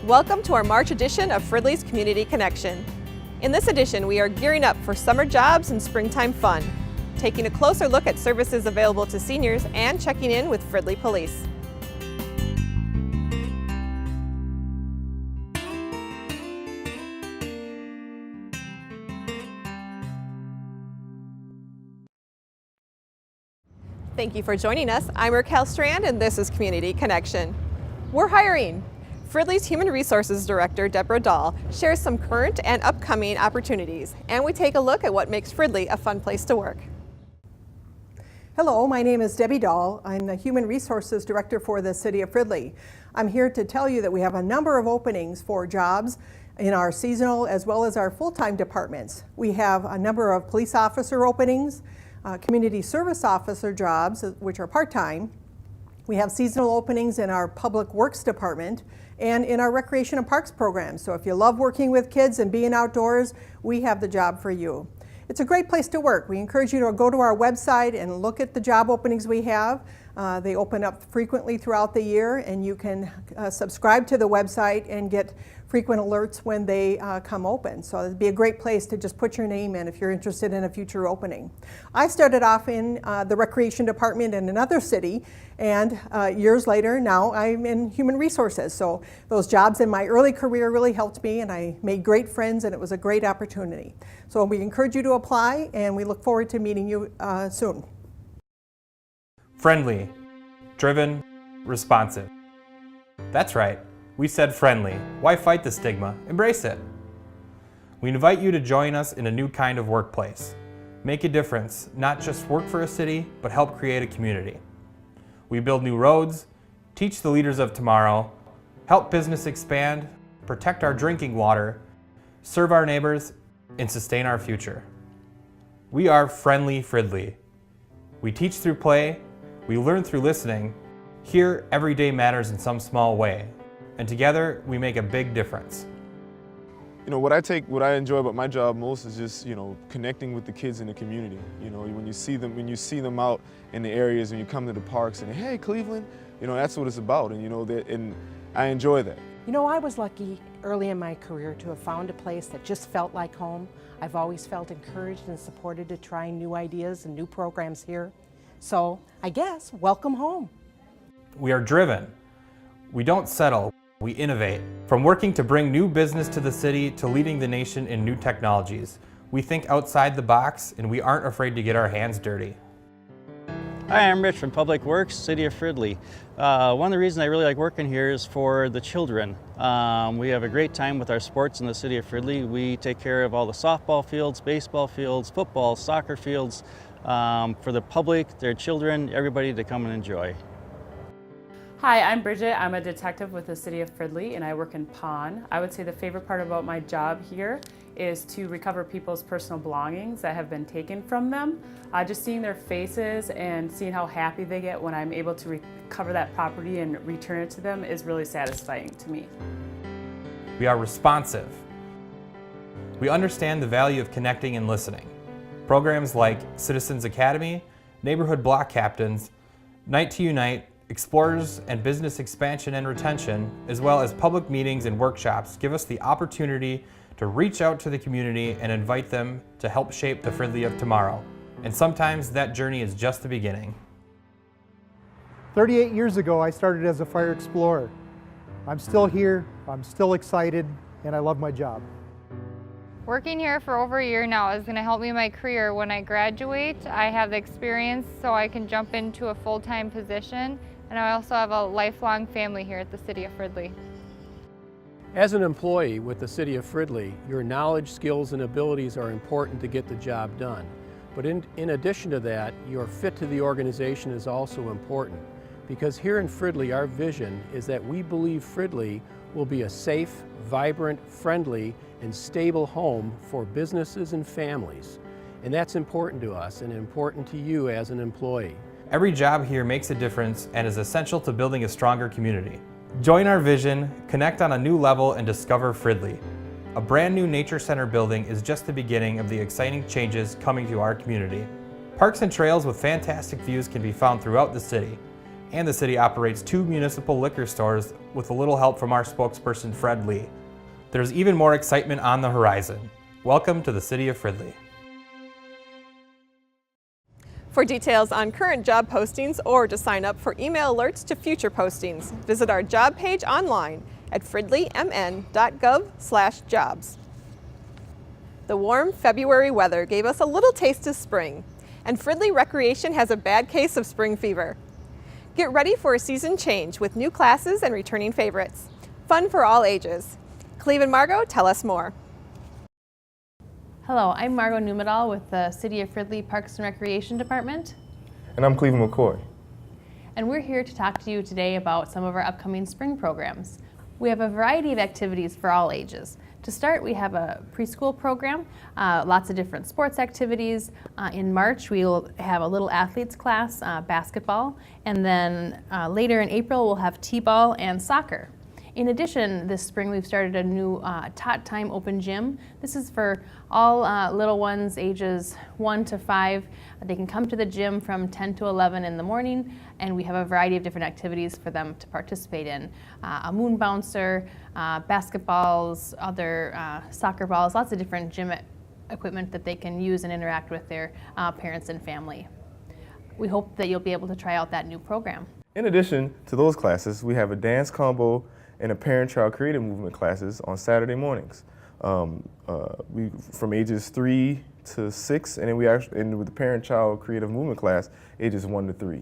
Welcome to our March edition of Fridley's Community Connection. In this edition, we are gearing up for summer jobs and springtime fun, taking a closer look at services available to seniors and checking in with Fridley Police. Thank you for joining us. I'm Raquel Strand and this is Community Connection. We're hiring. Fridley's Human Resources Director, Deborah Dahl, shares some current and upcoming opportunities, and we take a look at what makes Fridley a fun place to work. Hello, my name is Debbie Dahl. I'm the Human Resources Director for the City of Fridley. I'm here to tell you that we have a number of openings for jobs in our seasonal as well as our full-time departments. We have a number of police officer openings, community service officer jobs, which are part-time. We have seasonal openings in our Public Works Department and in our Recreation and Parks program. So if you love working with kids and being outdoors, we have the job for you. It's a great place to work. We encourage you to go to our website and look at the job openings we have. They open up frequently throughout the year, and you can subscribe to the website and get frequent alerts when they come open. So it'd be a great place to just put your name in if you're interested in a future opening. I started off in the Recreation Department in another city, and years later now I'm in Human Resources. So those jobs in my early career really helped me, and I made great friends, and it was a great opportunity. So we encourage you to apply, and we look forward to meeting you soon. Friendly, driven, responsive. That's right, we said friendly. Why fight the stigma? Embrace it. We invite you to join us in a new kind of workplace. Make a difference, not just work for a city, but help create a community. We build new roads, teach the leaders of tomorrow, help business expand, protect our drinking water, serve our neighbors, and sustain our future. We are Friendly Fridley. We teach through play, we learn through listening. Here, every day matters in some small way, and together we make a big difference. You know, what I enjoy about my job most is just, connecting with the kids in the community. When you see them out in the areas, when you come to the parks and, hey, Cleveland, that's what it's about, and I enjoy that. I was lucky early in my career to have found a place that just felt like home. I've always felt encouraged and supported to try new ideas and new programs here. So, I guess, welcome home. We are driven. We don't settle, we innovate. From working to bring new business to the city to leading the nation in new technologies. We think outside the box and we aren't afraid to get our hands dirty. Hi, I'm Rich from Public Works, City of Fridley. One of the reasons I really like working here is for the children. We have a great time with our sports in the City of Fridley. We take care of all the softball fields, baseball fields, football, soccer fields, for the public, their children, everybody to come and enjoy. Hi, I'm Bridget. I'm a detective with the City of Fridley and I work in Pawn. I would say the favorite part about my job here is to recover people's personal belongings that have been taken from them. Just seeing their faces and seeing how happy they get when I'm able to recover that property and return it to them is really satisfying to me. We are responsive. We understand the value of connecting and listening. Programs like Citizens Academy, Neighborhood Block Captains, Night to Unite, Explorers and Business Expansion and Retention, as well as public meetings and workshops give us the opportunity to reach out to the community and invite them to help shape the Fridley of tomorrow. And sometimes that journey is just the beginning. 38 years ago, I started as a fire explorer. I'm still here, I'm still excited, and I love my job. Working here for over a year now is going to help me in my career. When I graduate, I have the experience so I can jump into a full-time position, and I also have a lifelong family here at the City of Fridley. As an employee with the City of Fridley, your knowledge, skills, and abilities are important to get the job done. But in addition to that, your fit to the organization is also important. Because here in Fridley, our vision is that we believe Fridley will be a safe, vibrant, friendly, and stable home for businesses and families. And that's important to us and important to you as an employee. Every job here makes a difference and is essential to building a stronger community. Join our vision, connect on a new level, and discover Fridley. A brand new Nature Center building is just the beginning of the exciting changes coming to our community. Parks and trails with fantastic views can be found throughout the city. And the city operates 2 municipal liquor stores with a little help from our spokesperson, Fridley. There's even more excitement on the horizon. Welcome to the City of Fridley. For details on current job postings or to sign up for email alerts to future postings, visit our job page online at fridleymn.gov/jobs. The warm February weather gave us a little taste of spring, and Fridley Recreation has a bad case of spring fever. Get ready for a season change with new classes and returning favorites. Fun for all ages. Cleve and Margot tell us more. Hello, I'm Margot Numedal with the City of Fridley Parks and Recreation Department. And I'm Cleveland McCoy. And we're here to talk to you today about some of our upcoming spring programs. We have a variety of activities for all ages. To start, we have a preschool program, lots of different sports activities. In March, we'll have a little athletes class, basketball, and then later in April, we'll have t-ball and soccer. In addition, this spring we've started a new Tot Time Open Gym. This is for all little ones ages 1 to 5. They can come to the gym from 10 to 11 in the morning, and we have a variety of different activities for them to participate in. A moon bouncer, basketballs, other soccer balls, lots of different gym equipment that they can use and interact with their parents and family. We hope that you'll be able to try out that new program. In addition to those classes, we have a dance combo and a parent-child creative movement classes on Saturday mornings. We from ages 3 to 6, and then and with the parent-child creative movement class, ages 1 to 3.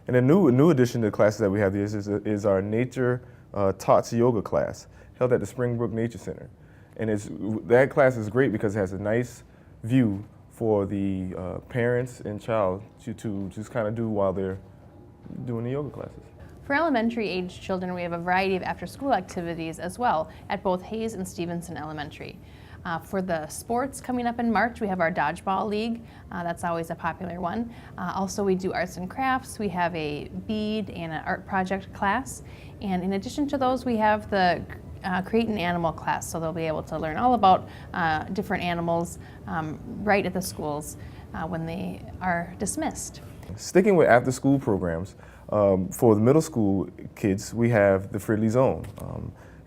And a new addition to the classes that we have is our Nature Tots Yoga class, held at the Springbrook Nature Center. And that class is great because it has a nice view for the parents and child to just kind of do while they're doing the yoga classes. For elementary age children, we have a variety of after-school activities as well at both Hayes and Stevenson Elementary. For the sports coming up in March, we have our Dodgeball League. That's always a popular one. Also, we do arts and crafts. We have a bead and an art project class. And in addition to those, we have the Create an Animal class, so they'll be able to learn all about different animals right at the schools when they are dismissed. Sticking with after-school programs, for the middle school kids, we have the Fridley Zone.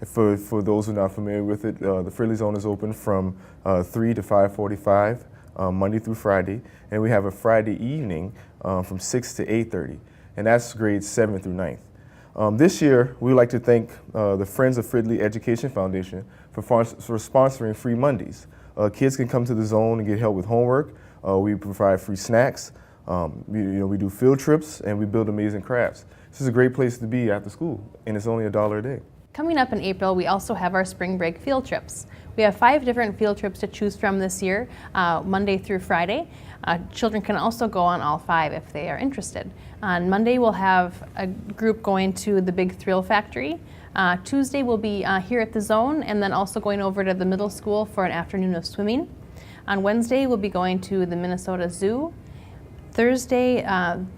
For those who are not familiar with it, the Fridley Zone is open from 3 to 5:45, Monday through Friday, and we have a Friday evening from 6 to 8:30, and that's grades 7th through 9th. This year, we would like to thank the Friends of Fridley Education Foundation for sponsoring Free Mondays. Kids can come to the zone and get help with homework. We provide free snacks. We do field trips, and we build amazing crafts. This is a great place to be after school, and it's only $1 a day. Coming up in April, we also have our spring break field trips. We have 5 different field trips to choose from this year, Monday through Friday. Children can also go on all 5 if they are interested. On Monday, we'll have a group going to the Big Thrill Factory. Tuesday, we'll be here at the Zone, and then also going over to the middle school for an afternoon of swimming. On Wednesday, we'll be going to the Minnesota Zoo. Thursday,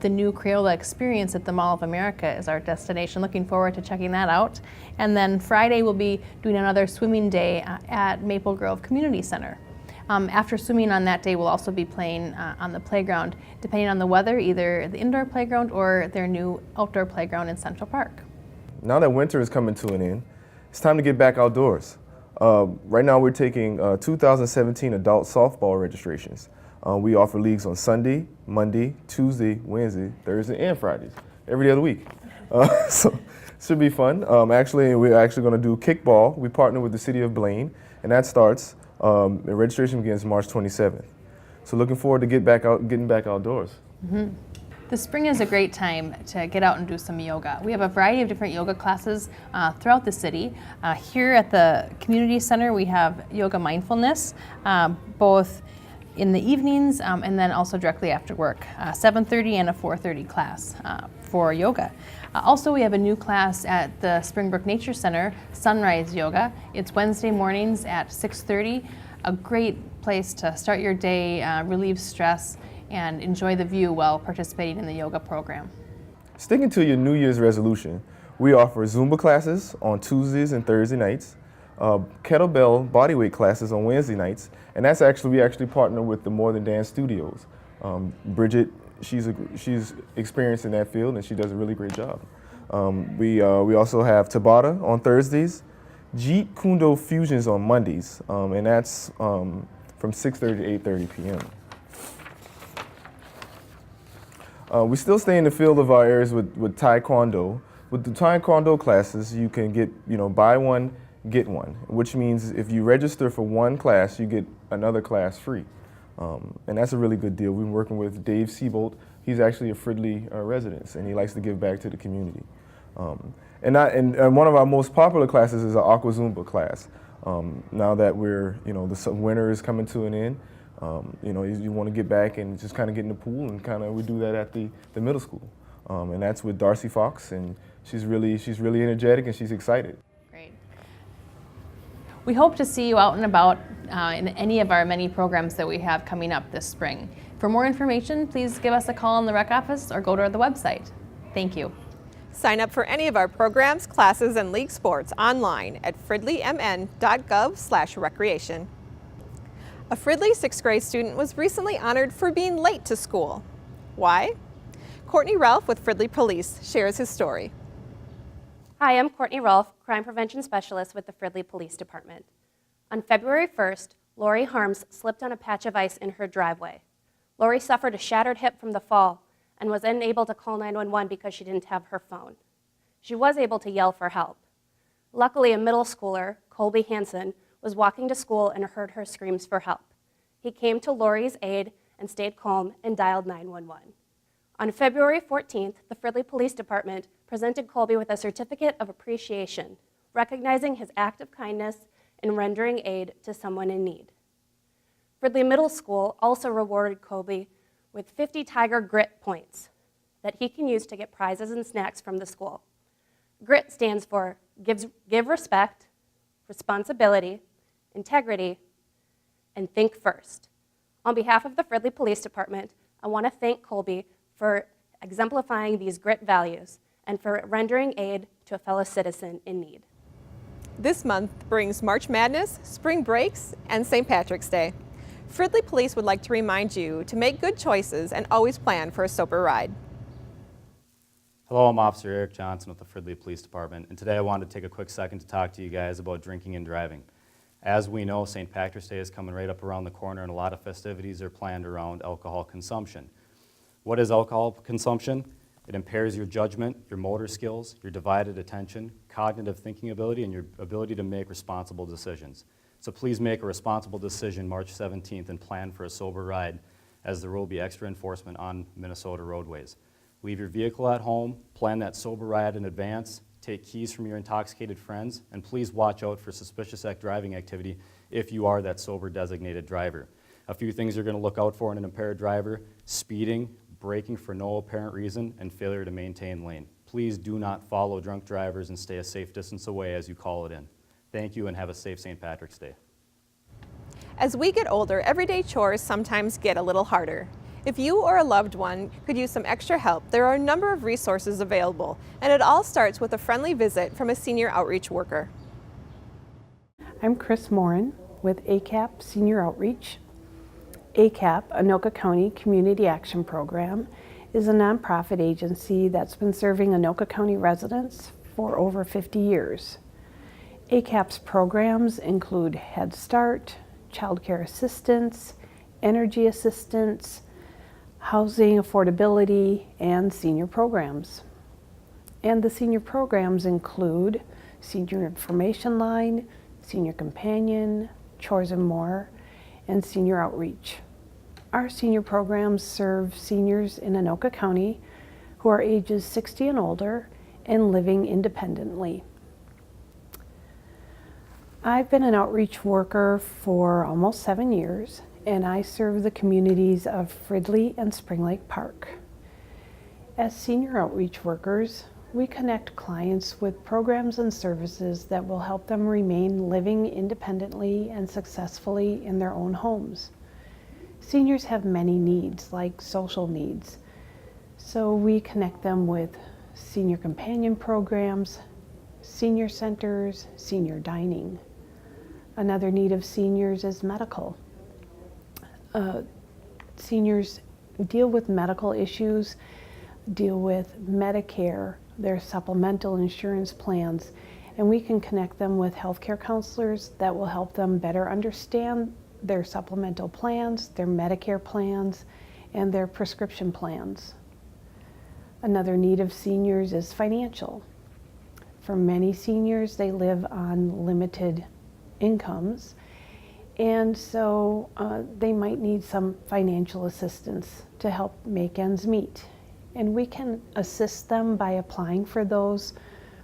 the new Crayola Experience at the Mall of America is our destination. Looking forward to checking that out. And then Friday, we'll be doing another swimming day at Maple Grove Community Center. After swimming on that day, we'll also be playing on the playground, depending on the weather, either the indoor playground or their new outdoor playground in Central Park. Now that winter is coming to an end, it's time to get back outdoors. Right now, we're taking 2017 adult softball registrations. We offer leagues on Sunday, Monday, Tuesday, Wednesday, Thursday, and Fridays, every other week. So it should be fun. We're actually going to do kickball. We partner with the city of Blaine, and that starts, the registration begins March 27th. So looking forward to getting back outdoors. Mm-hmm. The spring is a great time to get out and do some yoga. We have a variety of different yoga classes throughout the city. Here at the community center, we have yoga mindfulness, both in the evenings and then also directly after work, 7:30 and a 4:30 class for yoga. Also, we have a new class at the Springbrook Nature Center, Sunrise Yoga. It's Wednesday mornings at 6:30. A great place to start your day, relieve stress, and enjoy the view while participating in the yoga program. Sticking to your New Year's resolution, we offer Zumba classes on Tuesdays and Thursday nights, kettlebell bodyweight classes on Wednesday nights, and we actually partner with the More Than Dance Studios. Bridget she's experienced in that field, and she does a really great job. We also have Tabata on Thursdays, Jeet Kundo Fusions on Mondays, and that's from 6:30 to 8:30 p.m. We still stay in the field of our areas with Taekwondo. With the Taekwondo classes, you can get, buy one, get one, which means if you register for one class, you get another class free. And that's a really good deal. We've been working with Dave Seabolt. He's actually a Fridley resident, and he likes to give back to the community. And one of our most popular classes is our Aqua Zumba class. Now that we're, the winter is coming to an end, you want to get back and just kind of get in the pool, and we do that at the middle school. And that's with Darcy Fox, and she's really energetic and she's excited. Great. We hope to see you out and about in any of our many programs that we have coming up this spring. For more information, please give us a call in the rec office or go to the website. Thank you. Sign up for any of our programs, classes, and league sports online at fridleymn.gov/recreation. A Fridley 6th grade student was recently honored for being late to school. Why? Courtney Ralph with Fridley Police shares his story. Hi, I'm Courtney Rolfe, Crime Prevention Specialist with the Fridley Police Department. On February 1st, Lori Harms slipped on a patch of ice in her driveway. Lori suffered a shattered hip from the fall and was unable to call 911 because she didn't have her phone. She was able to yell for help. Luckily, a middle schooler, Colby Hansen, was walking to school and heard her screams for help. He came to Lori's aid and stayed calm and dialed 911. On February 14th, the Fridley Police Department presented Colby with a certificate of appreciation, recognizing his act of kindness in rendering aid to someone in need. Fridley Middle School also rewarded Colby with 50 Tiger Grit points that he can use to get prizes and snacks from the school. GRIT stands for Give Respect, Responsibility, Integrity, and Think First. On behalf of the Fridley Police Department, I want to thank Colby for exemplifying these GRIT values and for rendering aid to a fellow citizen in need. This month brings March Madness, spring breaks, and St. Patrick's Day. Fridley Police would like to remind you to make good choices and always plan for a sober ride. Hello, I'm Officer Eric Johnson with the Fridley Police Department, and today I wanted to take a quick second to talk to you guys about drinking and driving. As we know, St. Patrick's Day is coming right up around the corner, and a lot of festivities are planned around alcohol consumption. What is alcohol consumption? It impairs your judgment, your motor skills, your divided attention, cognitive thinking ability, and your ability to make responsible decisions. So please make a responsible decision March 17th and plan for a sober ride, as there will be extra enforcement on Minnesota roadways. Leave your vehicle at home, plan that sober ride in advance, take keys from your intoxicated friends, and please watch out for suspicious driving activity if you are that sober designated driver. A few things you're going to look out for in an impaired driver: speeding, braking for no apparent reason, and failure to maintain lane. Please do not follow drunk drivers and stay a safe distance away as you call it in. Thank you, and have a safe St. Patrick's Day. As we get older, everyday chores sometimes get a little harder. If you or a loved one could use some extra help, there are a number of resources available, and it all starts with a friendly visit from a senior outreach worker. I'm Chris Morin with ACAP Senior Outreach. ACAP, Anoka County Community Action Program, is a nonprofit agency that's been serving Anoka County residents for over 50 years. ACAP's programs include Head Start, Child Care Assistance, Energy Assistance, Housing Affordability, and Senior Programs. And the senior programs include Senior Information Line, Senior Companion, Chores and More, and Senior Outreach. Our senior programs serve seniors in Anoka County who are ages 60 and older and living independently. I've been an outreach worker for almost 7 years, and I serve the communities of Fridley and Spring Lake Park. As senior outreach workers, we connect clients with programs and services that will help them remain living independently and successfully in their own homes. Seniors have many needs, like social needs, so we connect them with senior companion programs, senior centers, senior dining. Another need of seniors is medical. Seniors deal with medical issues, deal with Medicare, their supplemental insurance plans, and we can connect them with healthcare counselors that will help them better understand their supplemental plans, their Medicare plans, and their prescription plans. Another need of seniors is financial. For many seniors, they live on limited incomes, and so they might need some financial assistance to help make ends meet. And we can assist them by applying for those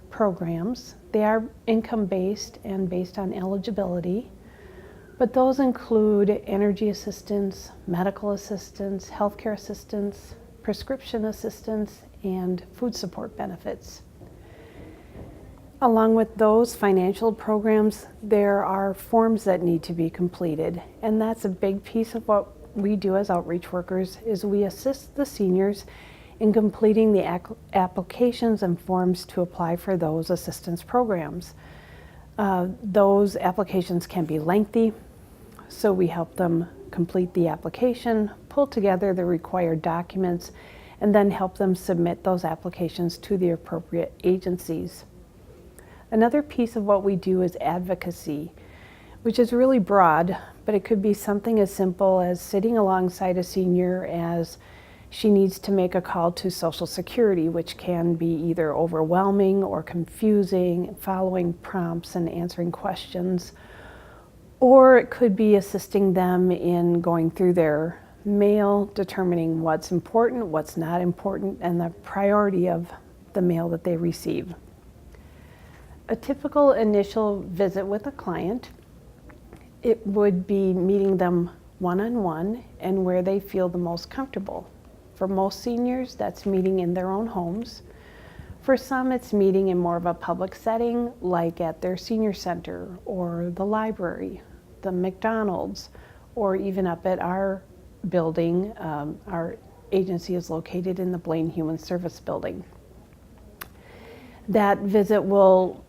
programs. They are income-based and based on eligibility, but those include energy assistance, medical assistance, healthcare assistance, prescription assistance, and food support benefits. Along with those financial programs, there are forms that need to be completed, and that's a big piece of what we do as outreach workers, is we assist the seniors in completing the applications and forms to apply for those assistance programs. Those applications can be lengthy, so we help them complete the application, pull together the required documents, and then help them submit those applications to the appropriate agencies. Another piece of what we do is advocacy, which is really broad, but it could be something as simple as sitting alongside a senior as she needs to make a call to Social Security, which can be either overwhelming or confusing, following prompts and answering questions. Or it could be assisting them in going through their mail, determining what's important, what's not important, and the priority of the mail that they receive. A typical initial visit with a client, it would be meeting them one-on-one and where they feel the most comfortable. For most seniors, that's meeting in their own homes. For some, it's meeting in more of a public setting, like at their senior center or the library, the McDonald's, or even up at our building. Our agency is located in the Blaine Human Service Building. That visit will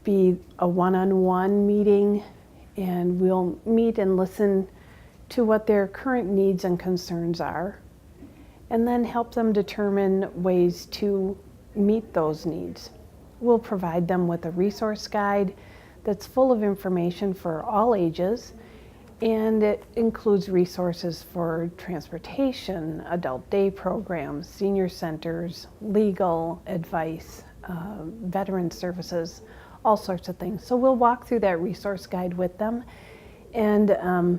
be a one-on-one meeting, and we'll meet and listen to what their current needs and concerns are, and then help them determine ways to meet those needs. We'll provide them with a resource guide that's full of information for all ages, and it includes resources for transportation, adult day programs, senior centers, legal advice, veteran services, all sorts of things. So we'll walk through that resource guide with them and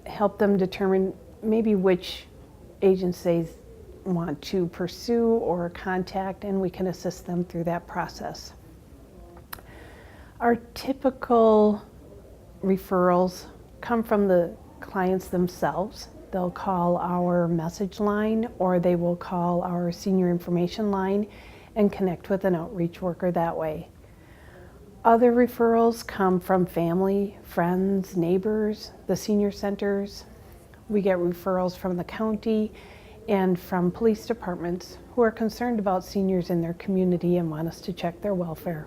help them determine maybe which agencies want to pursue or contact, and we can assist them through that process. Our typical referrals come from the clients themselves. They'll call our message line, or they will call our senior information line and connect with an outreach worker that way. Other referrals come from family, friends, neighbors, the senior centers. We get referrals from the county and from police departments who are concerned about seniors in their community and want us to check their welfare.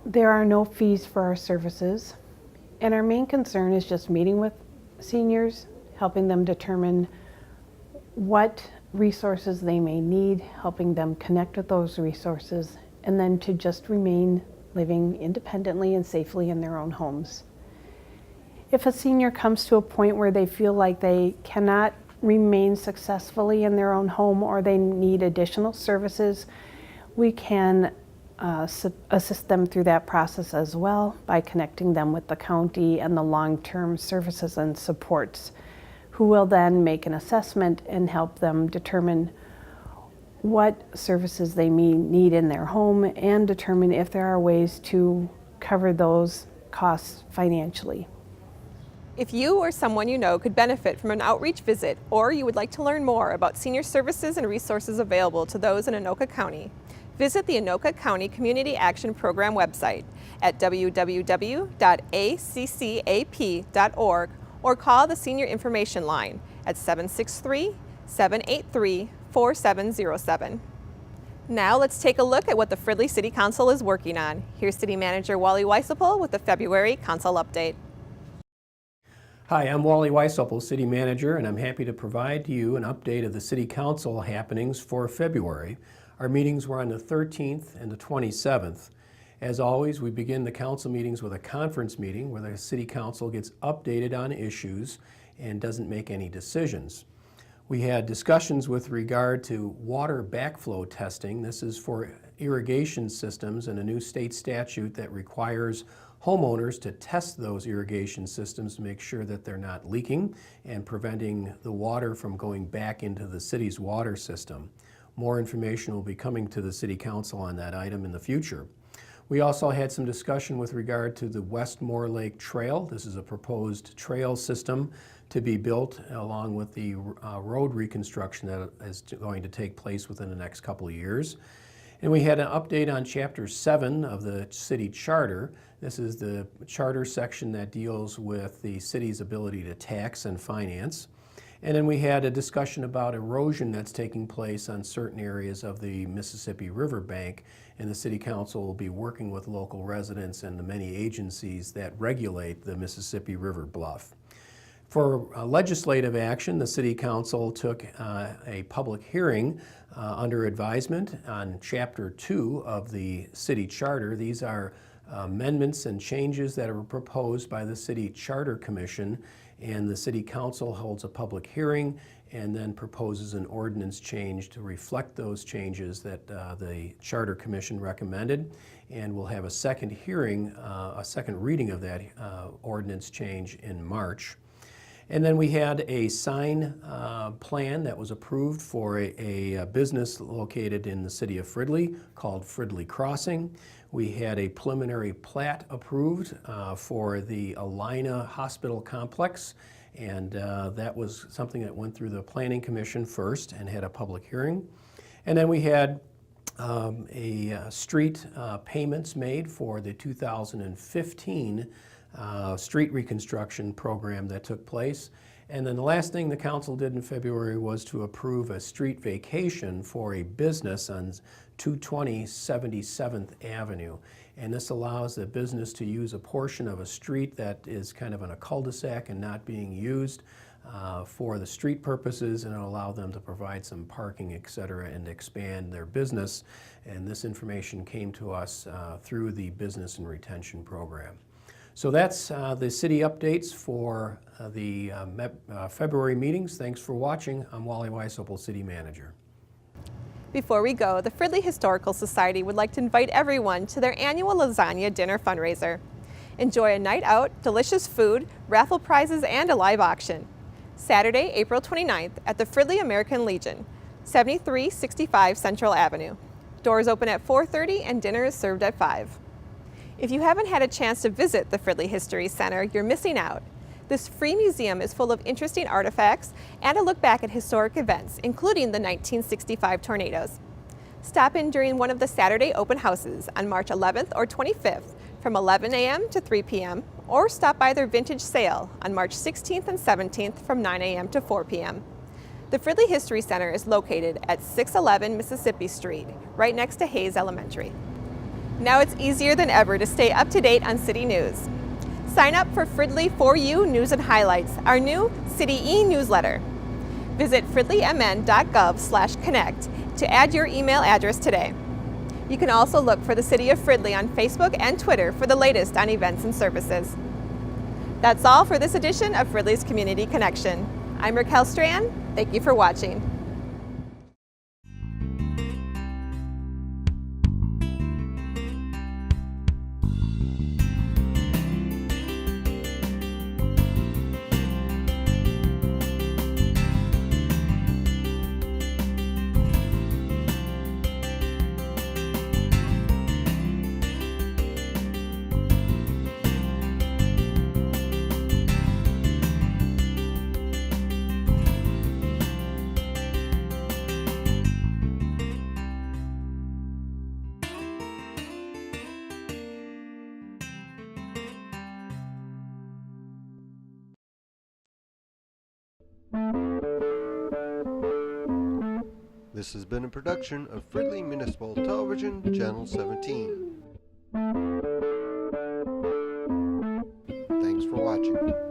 There are no fees for our services, and our main concern is just meeting with seniors, helping them determine what resources they may need, helping them connect with those resources, and then to just remain living independently and safely in their own homes. If a senior comes to a point where they feel like they cannot remain successfully in their own home, or they need additional services, we can assist them through that process as well by connecting them with the county and the long-term services and supports, who will then make an assessment and help them determine what services they may need in their home and determine if there are ways to cover those costs financially. If you or someone you know could benefit from an outreach visit, or you would like to learn more about senior services and resources available to those in Anoka County, visit the Anoka County Community Action Program website at www.accap.org or call the Senior Information Line at 763-783-4707. Now let's take a look at what the Fridley City Council is working on. Here's City Manager Wally Weisapel with the February Council Update. Hi, I'm Wally Weisopel, City Manager, and I'm happy to provide you an update of the City Council happenings for February. Our meetings were on the 13th and the 27th. As always, we begin the council meetings with a conference meeting where the City Council gets updated on issues and doesn't make any decisions. We had discussions with regard to water backflow testing. This is for irrigation systems and a new state statute that requires homeowners to test those irrigation systems to make sure that they're not leaking and preventing the water from going back into the city's water system. More information will be coming to the City Council on that item in the future. We also had some discussion with regard to the Westmore Lake Trail. This is a proposed trail system to be built along with the road reconstruction that is going to take place within the next couple of years. And we had an update on Chapter 7 of the City Charter. This is the charter section that deals with the city's ability to tax and finance. And then we had a discussion about erosion that's taking place on certain areas of the Mississippi River bank, and the City Council will be working with local residents and the many agencies that regulate the Mississippi River bluff. For legislative action, the City Council took a public hearing under advisement on Chapter 2 of the City Charter. These are amendments and changes that are proposed by the City Charter Commission, and the City Council holds a public hearing and then proposes an ordinance change to reflect those changes that the Charter Commission recommended, and we'll have a second hearing, a second reading of that ordinance change in March. And then we had a sign plan that was approved for a business located in the city of Fridley called Fridley Crossing. We had a preliminary plat approved for the Alina Hospital Complex, and that was something that went through the Planning Commission first and had a public hearing. And then we had street payments made for the 2015 street reconstruction program that took place. And then the last thing the council did in February was to approve a street vacation for a business on 220 77th Avenue. And this allows the business to use a portion of a street that is kind of in a cul-de-sac and not being used for the street purposes, and it'll allow them to provide some parking, et cetera, and expand their business. And this information came to us through the Business and Retention Program. So that's the city updates for the February meetings. Thanks for watching. I'm Wally Weisopel, City Manager. Before we go, the Fridley Historical Society would like to invite everyone to their annual lasagna dinner fundraiser. Enjoy a night out, delicious food, raffle prizes, and a live auction. Saturday, April 29th at the Fridley American Legion, 7365 Central Avenue. Doors open at 4:30 and dinner is served at 5. If you haven't had a chance to visit the Fridley History Center, you're missing out. This free museum is full of interesting artifacts and a look back at historic events, including the 1965 tornadoes. Stop in during one of the Saturday open houses on March 11th or 25th from 11 a.m. to 3 p.m., or stop by their vintage sale on March 16th and 17th from 9 a.m. to 4 p.m. The Fridley History Center is located at 611 Mississippi Street, right next to Hayes Elementary. Now it's easier than ever to stay up to date on city news. Sign up for Fridley For You News and Highlights, our new City e-newsletter. Visit fridleymn.gov/connect to add your email address today. You can also look for the City of Fridley on Facebook and Twitter for the latest on events and services. That's all for this edition of Fridley's Community Connection. I'm Raquel Strand. Thank you for watching. This has been a production of Fridley Municipal Television, Channel 17. Thanks for watching.